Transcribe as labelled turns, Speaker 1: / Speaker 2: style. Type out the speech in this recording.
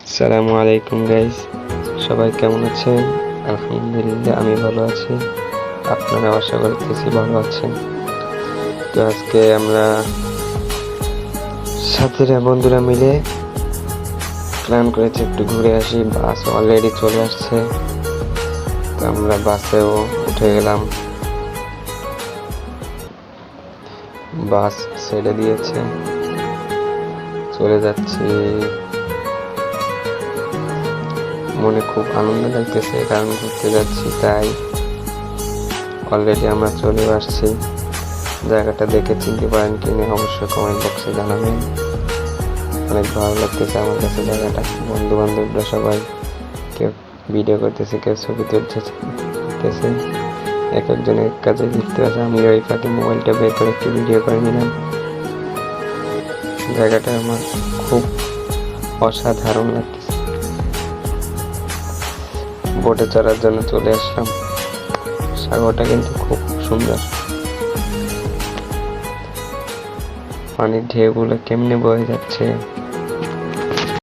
Speaker 1: আসসালামু আলাইকুম গাইস, সবাই কেমন আছেন? আলহামদুলিল্লাহ আমি ভালো আছি। আপনারা আশা করতেছি ভালো আছেন। তো আজকে আমরা সাথীরা বন্ধুরা মিলে প্ল্যান করেছি একটু ঘুরে আসি। বাস অলরেডি চলে আসছে, তো আমরা বাসেও উঠে গেলাম। বাস ছেড়ে দিয়েছে, চলে যাচ্ছি। মনে খুব আনন্দ লাগতেছে, কারণ ঘুরতে যাচ্ছি, তাই অলরেডি আমরা চলে আসছি। জায়গাটা দেখে চিনতে পারেন কিনা অবশ্যই কমেন্ট বক্সে জানাবেন। অনেক ভালো লাগতেছে আমার কাছে জায়গাটা। বন্ধু বান্ধবরা সবাই কেউ ভিডিও করতেছে, কেউ ছবি তুলতেছে, এক একজনের কাছে দেখতে আছে। আমি ওই ফাঁকে মোবাইলটা বের করে একটু ভিডিও করে নিলাম। জায়গাটা আমার খুব অসাধারণ লাগতেছে। বোটে চড়ার জন্য চলে আসলাম। সাগরটা কিন্তু খুব সুন্দর, পানির ঢেউগুলো কেমনে বয়ে যাচ্ছে।